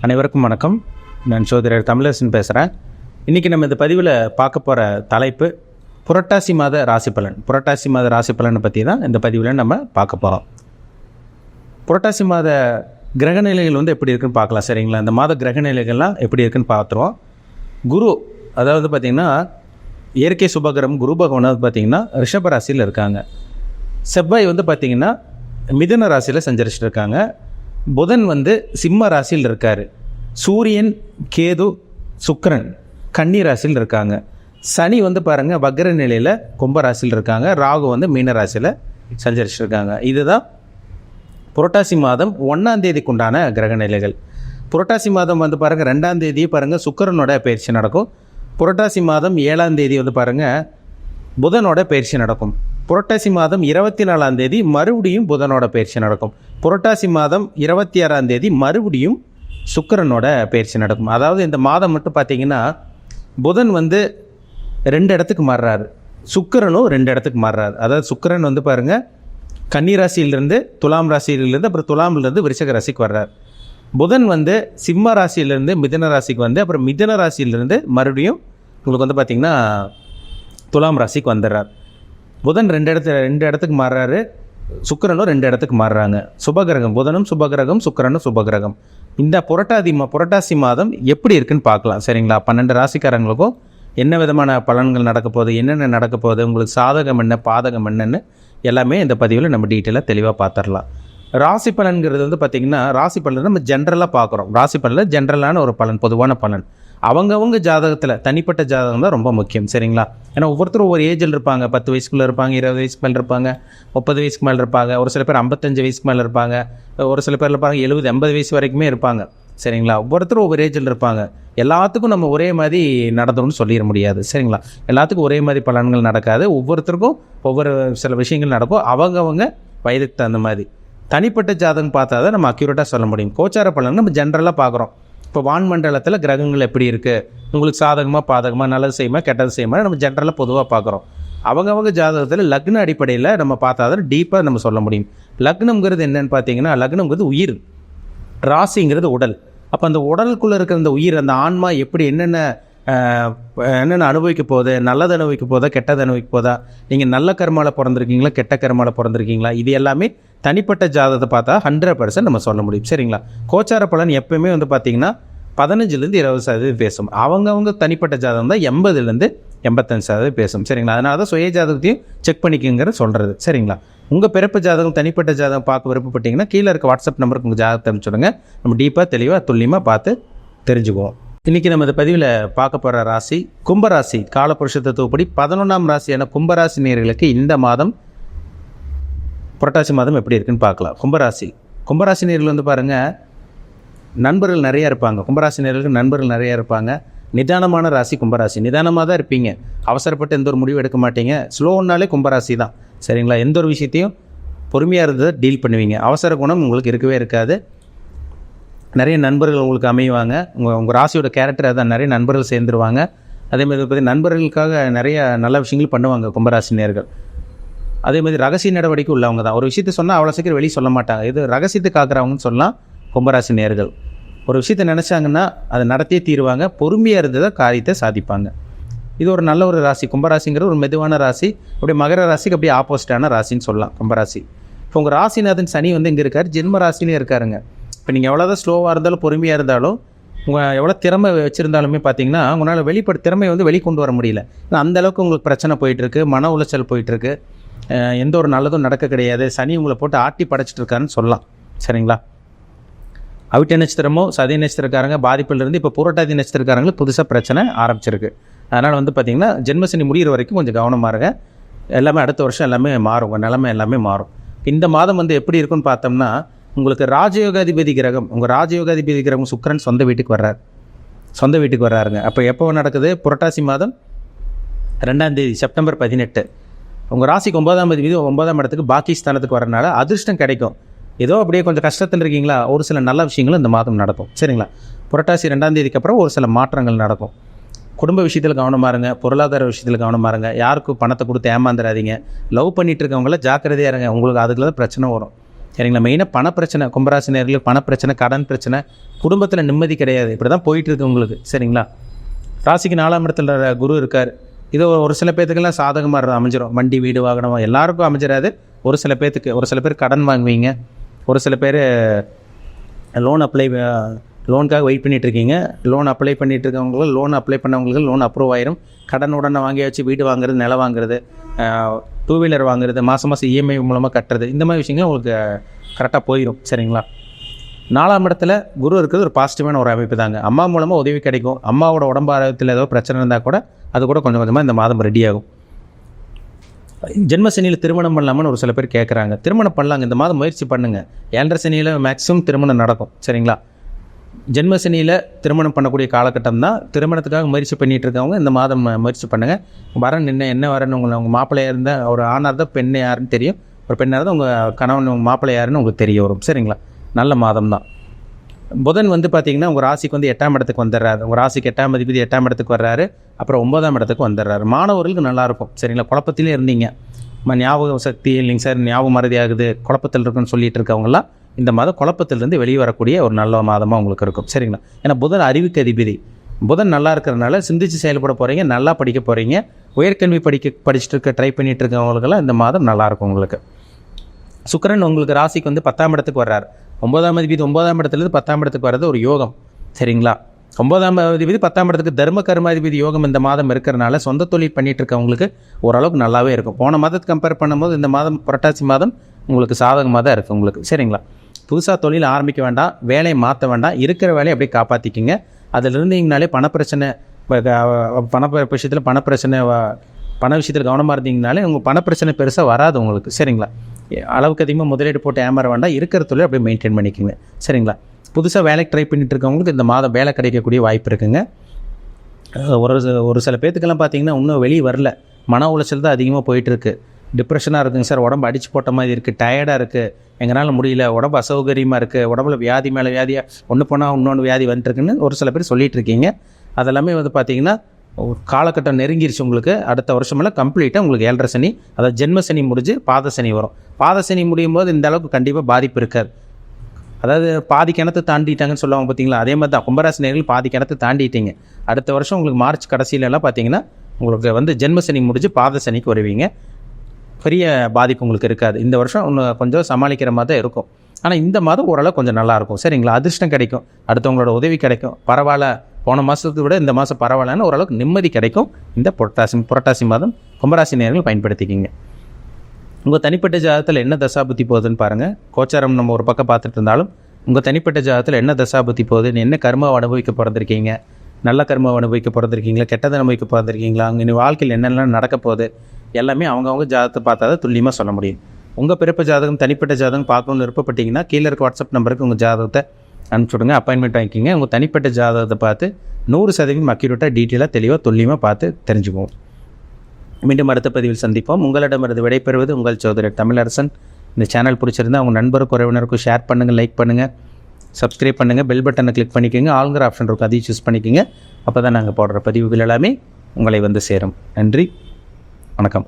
அனைவருக்கும் வணக்கம். நான் சோதரர் தமிழரசன் பேசுகிறேன். இன்றைக்கி நம்ம இந்த பதிவில் பார்க்க போகிற தலைப்பு புரட்டாசி மாத ராசி பலன். புரட்டாசி மாத ராசி பலனை பற்றி தான் இந்த பதிவில் நம்ம பார்க்க போகிறோம். புரட்டாசி மாத கிரகநிலைகள் எப்படி இருக்குன்னு பார்க்கலாம். சரிங்களா? இந்த மாத கிரகநிலைகள்லாம் எப்படி இருக்குன்னு பார்த்துருவோம். குரு, அதாவது பார்த்திங்கன்னா இயற்கை சுபகிரகம் குரு பகவான் பார்த்திங்கன்னா ரிஷப ராசியில் இருக்காங்க. செவ்வாய் பார்த்திங்கன்னா மிதுன ராசியில் சஞ்சரிச்சுட்டு இருக்காங்க. புதன் சிம்ம ராசியில் இருக்கார். சூரியன், கேது, சுக்கிரன் கன்னி ராசியில் இருக்காங்க. சனி பாருங்கள் வக்ர நிலையில் கும்ப ராசியில் இருக்காங்க. ராகு மீன ராசியில் சஞ்சரிச்சிருக்காங்க. இதுதான் புரட்டாசி மாதம் 1ஆம் தேதிக்கு உண்டான கிரக நிலைகள். புரட்டாசி மாதம் பாருங்கள் 2ஆம் தேதி பாருங்கள் சுக்கிரனோட பயிற்சி நடக்கும். புரட்டாசி மாதம் 7ஆம் தேதி பாருங்கள் புதனோட பயிற்சி நடக்கும். புரட்டாசி மாதம் 24ஆம் தேதி மறுபடியும் புதனோட பயிற்சி நடக்கும். புரட்டாசி மாதம் 26ஆம் தேதி மறுபடியும் சுக்கிரனோட பயிற்சி நடக்கும். அதாவது இந்த மாதம் மட்டும் பார்த்திங்கன்னா புதன் 2 இடத்துக்கு மாறுறாரு, சுக்கிரனும் 2 இடத்துக்கு மாறுறாரு. அதாவது சுக்கிரன் பாருங்கள் கன்னி ராசியிலிருந்து துலாம் ராசியிலிருந்து அப்புறம் துலாமிலிருந்து விருச்சிக ராசிக்கு வர்றார். புதன் சிம்ம ராசியிலிருந்து மிதுன ராசிக்கு அப்புறம் மிதுன ராசியிலிருந்து மறுபடியும் உங்களுக்கு பார்த்திங்கன்னா துலாம் ராசிக்கு வந்துடுறார். புதன் 2 இடத்துக்கு மாறுறாரு, சுக்கிரனும் 2 இடத்துக்கு மாறுறாங்க. சுபகிரகம் புதனும் சுபகிரகம், சுக்கிரனும் சுபகிரகம். இந்த புரட்டாசி மாதம் எப்படி இருக்குன்னு பார்க்கலாம். சரிங்களா? 12 ராசிக்காரங்களுக்கும் என்ன விதமான பலன்கள் நடக்க போகுது, என்னென்ன நடக்க போகுது, உங்களுக்கு சாதகம் என்ன பாதகம் என்னன்னு எல்லாமே இந்த பதிவில் நம்ம டீட்டெயிலாக தெளிவாக பார்த்துடலாம். ராசி பலன்கிறது பார்த்திங்கன்னா ராசி பலன் நம்ம ஜென்ரலாக பார்க்குறோம். ராசி பலனில் ஜென்ரலான ஒரு பலன், பொதுவான பலன். அவங்கவுங்க ஜாதகத்தில் தனிப்பட்ட ஜாதகம் தான் ரொம்ப முக்கியம். சரிங்களா? ஏன்னா ஒவ்வொருத்தரும் ஒவ்வொரு ஏஜில் இருப்பாங்க. 10 வயசுக்குள்ளே இருப்பாங்க, 20 வயசுக்கு மேலே இருப்பாங்க, 30 வயசுக்கு மேலே இருப்பாங்க, ஒரு சில பேர் 55 வயசுக்கு மேலே இருப்பாங்க, ஒரு சில பேர் இருப்பாங்க 70-80 வயசு வரைக்குமே இருப்பாங்க. சரிங்களா? ஒவ்வொருத்தரும் ஒவ்வொரு ஏஜில் இருப்பாங்க. எல்லாத்துக்கும் நம்ம ஒரே மாதிரி நடந்தோம்னு சொல்லிட முடியாது. சரிங்களா? எல்லாத்துக்கும் ஒரே மாதிரி பலன்கள் நடக்காது. ஒவ்வொருத்தருக்கும் ஒவ்வொரு சில விஷயங்கள் நடக்கும். அவங்கவுங்க வயதுக்கு தகுந்த மாதிரி தனிப்பட்ட ஜாதகம் பார்த்தா தான் நம்ம அக்யூரேட்டாக சொல்ல முடியும். கோச்சார பலன் நம்ம ஜென்ரலாக பார்க்குறோம். இப்போ வான்மண்டலத்தில் கிரகங்கள் எப்படி இருக்குது, உங்களுக்கு சாதகமாக பாதகமாக, நல்லது செய்யுமா கெட்டது செய்யுமா, நம்ம ஜென்ரலாக பொதுவாக பார்க்குறோம். அவங்கவுங்க ஜாதகத்தில் லக்ன அடிப்படையில் நம்ம பார்த்தா தான் டீப்பாக நம்ம சொல்ல முடியும். லக்னம்ங்கிறது என்னென்னு பார்த்தீங்கன்னா, லக்னம்ங்கிறது உயிர், ராசிங்கிறது உடல். அப்போ அந்த உடலுக்குள்ளே இருக்கிற அந்த உயிர், அந்த ஆன்மா எப்படி என்னென்ன அனுபவிக்க போகுது, நல்லது அனுபவிக்க போதா கெட்டது அனுபவிக்க போதா, நீங்கள் நல்ல கர்மாவில் பிறந்திருக்கீங்களா கெட்ட கர்மாவில் பிறந்திருக்கீங்களா, இது எல்லாமே தனிப்பட்ட ஜாதகத்தை பார்த்தா 100% நம்ம சொல்ல முடியும். சரிங்களா? கோச்சார பலன் எப்பவுமே பார்த்தீங்கன்னா 15-20% பேசும். அவங்கவுங்க தனிப்பட்ட ஜாதகம் தான் 80-85% பேசும். சரிங்களா? அதனால தான் சுய ஜாதகத்தையும் செக் பண்ணிக்கங்கிற சொல்கிறது. சரிங்களா? உங்கள் பிறப்பு ஜாதகம் தனிப்பட்ட ஜாதகம் பார்க்க விருப்பப்பட்டீங்கன்னா கீழே இருக்க வாட்ஸ்அப் நம்பருக்கு உங்கள் ஜாதகத்தை அனுப்பிச்சுடுங்க. நம்ம டீப்பாக தெளிவாக துல்லியமாக பார்த்து தெரிஞ்சுக்குவோம். இன்றைக்கி நம்ம இந்த பதிவில் பார்க்க போகிற ராசி கும்பராசி. காலபுருஷ தத்துவப்படி 11ஆம் ராசியான கும்பராசி நேயர்களுக்கு இந்த மாதம் புரட்டாசி மாதம் எப்படி இருக்குன்னு பார்க்கலாம். கும்பராசி நேயர்கள் பாருங்கள் நண்பர்கள் நிறையா இருப்பாங்க. கும்பராசி நேயர்களுக்கு நண்பர்கள் நிறையா இருப்பாங்க. நிதானமான ராசி கும்பராசி. நிதானமாக தான் இருப்பீங்க. அவசரப்பட்டு எந்த ஒரு முடிவு எடுக்க மாட்டீங்க. ஸ்லோன்னாலே கும்பராசி தான். சரிங்களா? எந்த ஒரு விஷயத்தையும் பொறுமையாக இருந்ததை டீல் பண்ணுவீங்க. அவசர குணம் உங்களுக்கு இருக்கவே இருக்காது. நிறைய நண்பர்கள் உங்களுக்கு அமைவாங்க. உங்கள் ராசியோட கேரக்டர் அதான், நிறைய நண்பர்கள் சேர்ந்துருவாங்க. அதேமாதிரி நண்பர்களுக்காக நிறைய நல்ல விஷயங்கள் பண்ணுவாங்க கும்பராசி நேயர்கள். அதேமாதிரி ரகசிய நடவடிக்கை உள்ளவங்க தான். ஒரு விஷயத்தை சொன்னால் அவ்வளோ சீக்கிரம் வெளியே சொல்ல மாட்டாங்க. இது ரகசியத்தை காக்கிறவங்கன்னு சொல்லலாம் கும்பராசி நேயர்கள். ஒரு விஷயத்தை நினச்சாங்கன்னா அதை நடத்தியே தீருவாங்க. பொறுமையாக இருந்ததை காரியத்தை சாதிப்பாங்க. இது ஒரு நல்ல ஒரு ராசி. கும்பராசிங்கிறது ஒரு மெதுவான ராசி. அப்படியே மகர ராசிக்கு அப்படியே ஆப்போசிட்டான ராசின்னு சொல்லலாம் கும்பராசி. இப்போ உங்கள் ராசிநாதன் சனி இங்கே இருக்கார், ஜென்ம ராசிலேயே இருக்காருங்க. இப்போ நீங்கள் எவ்வளோதான் ஸ்லோவாக இருந்தாலும் பொறுமையாக இருந்தாலும் உங்கள் எவ்வளோ திறமை வச்சுருந்தாலுமே பார்த்தீங்கன்னா உங்களால் திறமை வெளிக்கொண்டு வர முடியல. அந்தளவுக்கு உங்களுக்கு பிரச்சனை போயிட்டுருக்கு, மன உளைச்சல் போயிட்டுருக்கு, எந்த ஒரு நல்லதும் நடக்க கிடையாது. சனி உங்களை போட்டு ஆட்டி படைச்சிட்டு இருக்காருன்னு சொல்லலாம். சரிங்களா? அவிட்ட நட்சத்திரமோ சதய நட்சத்திரக்காரங்க பாதிப்பிலிருந்து இப்போ புரட்டாதி நட்சத்திரக்காரங்களுக்கு புதுசாக பிரச்சனை ஆரம்பிச்சிருக்கு. அதனால் பார்த்திங்கன்னா ஜென்மசனி முடிகிற வரைக்கும் கொஞ்சம் கவனமாக இருங்க. எல்லாமே அடுத்த வருஷம் எல்லாமே மாறும், உங்கள் நிலைமை எல்லாமே மாறும். இந்த மாதம் எப்படி இருக்குன்னு பார்த்தோம்னா, உங்களுக்கு ராஜயோகாதிபதி கிரகம், உங்கள் ராஜயோகாதிபதி கிரகம் சுக்கிரன் சொந்த வீட்டுக்கு வர்றாருங்க. அப்போ எப்போ நடக்குது? புரட்டாசி மாதம் 2ஆம் தேதி செப்டம்பர் 18. உங்கள் ராசிக்கு 9ஆம் தேதி 9ஆம் இடத்துக்கு பாக்கி ஸ்தானத்துக்கு வரனால அதிர்ஷ்டம் கிடைக்கும். ஏதோ அப்படியே கொஞ்சம் கஷ்டத்தில் இருக்கீங்களா, ஒரு சில நல்ல விஷயங்களும் இந்த மாதம் நடக்கும். சரிங்களா? புரட்டாசி 2ஆம் தேதிக்கு அப்புறம் ஒரு சில மாற்றங்கள் நடக்கும். குடும்ப விஷயத்தில் கவனமாக இருங்க, பொருளாதார விஷயத்தில் கவனமாக இருங்க, யாருக்கும் பணத்தை கொடுத்து ஏமாந்துடாதீங்க. லவ் பண்ணிகிட்டு இருக்கவங்கள ஜாக்கிரதையாக இருங்க, உங்களுக்கு அதுக்குள்ள தான் பிரச்சனை வரும். சரிங்களா. மெயினாக பணப்பிரச்சனை, கும்பராசி நேயர்களுக்கு பணப்பிரச்சனை, கடன் பிரச்சனை, குடும்பத்தில் நிம்மதி கிடையாது, இப்படி தான் போயிட்டுருக்கு உங்களுக்கு. சரிங்களா. ராசிக்கு 4ஆம் இடத்துல குரு இருக்கார். இது ஒரு சில பேர்த்துக்கெல்லாம் சாதகமாக அமைஞ்சிடும். வண்டி, வீடு, வாகனம் எல்லாருக்கும் அமைஞ்சிடாது. ஒரு சில பேர் கடன் வாங்குவீங்க. ஒரு சில பேர் லோனுக்காக வெயிட் பண்ணிகிட்ருக்கீங்க. லோன் அப்ளை பண்ணிகிட்ருக்கவங்களுக்கு, லோன் அப்ளை பண்ணவங்களுக்கு லோன் அப்ரூவ் ஆயிரும். கடன் உடனே வாங்கி வச்சு வீடு வாங்குறது, நிலம் வாங்குறது, 2 வீலர் வாங்குறது, மாதம் இஎம்ஐ மூலமாக கட்டுறது, இந்த மாதிரி விஷயங்கள் உங்களுக்கு கரெக்டாக போயிடும். சரிங்களா. 4ஆம் இடத்துல குரு இருக்கிறது ஒரு பாசிட்டிவான ஒரு அமைப்பு தாங்க. அம்மா மூலமாக உதவி கிடைக்கும். அம்மாவோட உடம்பு ஆரோக்கியத்தில் ஏதோ பிரச்சனை இருந்தால் கூட அது கூட கொஞ்சம் கொஞ்சமாக இந்த மாதம் ரெடி ஆகும். ஜென்மசனியில் திருமணம் பண்ணலாமான்னு ஒரு சில பேர் கேட்குறாங்க. திருமணம் பண்ணலாங்க, இந்த மாதம் முயற்சி பண்ணுங்கள். 7.5 சனியில் மேக்ஸிமம் திருமணம் நடக்கும். சரிங்களா. ஜென்மசனியில் திருமணம் பண்ணக்கூடிய காலகட்டம் தான். திருமணத்துக்காக முயற்சி பண்ணிகிட்டு இருக்கவங்க இந்த மாதம் முயற்சி பண்ணுங்கள். வரன் என்ன வரன்னு உங்கள் மாப்பிள்ளையாக இருந்தால், ஒரு ஆணாக இருந்தால் பெண்ணை யாருன்னு தெரியும், ஒரு பெண்ணாக இருந்தால் உங்கள் கணவன் உங்கள் மாப்பிள்ளை யாருன்னு உங்களுக்கு தெரிய வரும். சரிங்களா. நல்ல மாதம் தான். புதன் பார்த்திங்கன்னா உங்கள் ராசிக்கு 8ஆம் இடத்துக்கு வந்துடுறாரு. உங்கள் ராசிக்கு 8ஆம் அதிபதி 8ஆம் இடத்துக்கு வர்றாரு. அப்புறம் 9ஆம் இடத்துக்கு வந்துடுறாரு. மாணவர்களுக்கு நல்லாயிருக்கும். சரிங்களா. குழப்பத்திலே இருந்தீங்க, ஞாபக சக்தி இல்லைங்க சார், ஞாபகம் மறதி ஆகுது, குழப்பத்தில் இருக்குன்னு சொல்லிட்டு இருக்கவங்களாம் இந்த மாதம் குழப்பத்திலிருந்து வெளியே வரக்கூடிய ஒரு நல்ல மாதமாக உங்களுக்கு இருக்கும். சரிங்களா. ஏன்னா புதன் அறிவுக்கு அதிபதி. புதன் நல்லா இருக்கிறதுனால சிந்திச்சு செயல்பட போகிறீங்க, நல்லா படிக்க போகிறீங்க. உயர்கல்வி படிச்சுட்டு ட்ரை பண்ணிகிட்டு இருக்கவங்களுக்கெல்லாம் இந்த மாதம் நல்லாயிருக்கும் உங்களுக்கு. சுக்கிரன் உங்களுக்கு ராசிக்கு 10ஆம் இடத்துக்கு வர்றார். 9ஆம் அதிபதி 9ஆம் இடத்துலேருந்து 10ஆம் இடத்துக்கு வர்றது ஒரு யோகம். சரிங்களா. 9ஆம் அதிபதி 10ஆம் இடத்துக்கு தர்ம கர்மாதிபதி யோகம் இந்த மாதம் இருக்கிறனால சொந்த தொழில் பண்ணிகிட்டு இருக்கவங்களுக்கு ஓரளவுக்கு நல்லாவே இருக்கும். போன மாதத்தை கம்பேர் பண்ணும்போது இந்த மாதம் புரட்டாசி மாதம் உங்களுக்கு சாதகமாக தான் இருக்குது உங்களுக்கு. சரிங்களா. புதுசாக தொழில் ஆரம்பிக்க வேண்டாம், வேலையை மாற்ற வேண்டாம், இருக்கிற வேலையை அப்படியே காப்பாற்றிக்கிங்க. அதில் இருந்தீங்கனாலே பணப்பிரச்சனை, பண விஷயத்தில் கவனமாக இருந்தீங்கனாலே உங்கள் பணப்பிரச்சனை பெருசாக வராது உங்களுக்கு. சரிங்களா. அளவுக்கு அதிகமாக முதலீடு போட்டு ஏமாற வேண்டாம், இருக்கிற தொழில் அப்படியே மெயின்டைன் பண்ணிக்கோங்க. சரிங்களா. புதுசாக வேலைக்கு ட்ரை பண்ணிட்டு இருக்கவங்களுக்கு இந்த மாதம் வேலை கிடைக்கக்கூடிய வாய்ப்பு இருக்குங்க. ஒரு சில பேர்த்துக்கெல்லாம் பார்த்தீங்கன்னா இன்னும் வெளியே வரல, மன உளைச்சல் தான் அதிகமாக போயிட்டுருக்கு. டிப்ரெஷனாக இருக்குங்க சார், உடம்பு அடிச்சு போட்ட மாதிரி இருக்குது, டயர்டாக இருக்குது, எங்களால் முடியல, உடம்பு அசௌகரியமாக இருக்குது, உடம்புல வியாதி மேலே வியாதியாக ஒன்று போனால் இன்னொன்று வியாதி வந்துட்டுருக்குன்னு ஒரு சில பேர் சொல்லிகிட்டு இருக்கீங்க. அதெல்லாமே பார்த்திங்கன்னா காலகட்டம் நெருங்கிருச்சு உங்களுக்கு. அடுத்த வருஷமெல்லாம் கம்ப்ளீட்டாக உங்களுக்கு 7.5 சனி, அதாவது ஜென்ம சனி முடிஞ்சு பாத சனி வரும். பாத சனி முடியும் போது இந்த அளவுக்கு கண்டிப்பாக பாதிப்பு இருக்காது. அதாவது பாதி கிணத்து தாண்டிட்டாங்கன்னு சொல்லுவாங்க பார்த்தீங்களா, அதே மாதிரி தான் கும்பராசி நேயர்கள் பாதி கிணத்து தாண்டிட்டீங்க. அடுத்த வருஷம் உங்களுக்கு மார்ச் கடைசியிலலாம் பார்த்தீங்கன்னா உங்களுக்கு ஜென்ம சனி முடிஞ்சு பாத சனிக்கு வருவீங்க. பெரிய பாதிப்பு உங்களுக்கு இருக்காது. இந்த வருஷம் இன்னும் கொஞ்சம் சமாளிக்கிற மாதிரி தான் இருக்கும். ஆனால் இந்த மாதம் ஓரளவு கொஞ்சம் நல்லாயிருக்கும். சரிங்களா. அதிர்ஷ்டம் கிடைக்கும், அடுத்தவங்களோட உதவி கிடைக்கும். பரவாயில்ல, போன மாதத்தை விட இந்த மாதம் பரவாயில்லன்னு ஓரளவுக்கு நிம்மதி கிடைக்கும். இந்த புரட்டாசி மாதம் கும்பராசி நேயர்கள் பயன்படுத்திக்கிங்க. உங்கள் தனிப்பட்ட ஜாதகத்தில் என்ன தசாபுத்தி போகுதுன்னு பாருங்கள். கோச்சாரம் நம்ம ஒரு பக்கம் பார்த்துட்டு இருந்தாலும் உங்கள் தனிப்பட்ட ஜாதகத்தில் என்ன தசாபுத்தி போகுது, என்ன கர்மாவை அனுபவிக்க பிறந்திருக்கீங்க, நல்ல கர்மாவை அனுபவிக்க பிறந்திருக்கீங்களா, கெட்டதை அனுபவிக்க பிறந்திருக்கீங்களா, அங்கே வாழ்க்கையில் என்னெல்லாம் நடக்க போகுது எல்லாமே அவங்கவுங்க ஜாதகத்தை பார்த்தா தான் துல்லியமாக சொல்ல முடியும். உங்கள் பிறப்பு ஜாதகம், தனிப்பட்ட ஜாதகம் பார்க்கணும்னு விருப்பப்பட்டீங்கன்னா கீழே இருக்க வாட்ஸ்அப் நம்பருக்கு உங்கள் ஜாதகத்தை அனுப்பிச்சுடுங்க, அப்பாயின்மெண்ட் வாங்கிக்கிங்க. உங்கள் தனிப்பட்ட ஜாதகத்தை பார்த்து 100% அக்யூரேட்டாக டீட்டெயிலாக தெளிவாக துல்லியமாக பார்த்து தெரிஞ்சுக்குவோம். மீண்டும் அடுத்த பதிவில் சந்திப்போம். உங்களிடமிருந்து விடைபெறுவது உங்கள் சகோதரர் தமிழரசன். இந்த சேனல் பிடிச்சிருந்தால் உங்கள் நண்பருக்கு உறவினருக்கும் ஷேர் பண்ணுங்கள், லைக் பண்ணுங்கள், சப்ஸ்கிரைப் பண்ணுங்கள், பெல் பட்டனை கிளிக் பண்ணிக்கோங்க, ஆளுங்கிற ஆப்ஷன் இருக்கும் அதையும் சூஸ் பண்ணிக்கோங்க. அப்போ தான் நாங்கள் போடுற பதிவுகள் எல்லாமே உங்களை சேரும். நன்றி, வணக்கம்.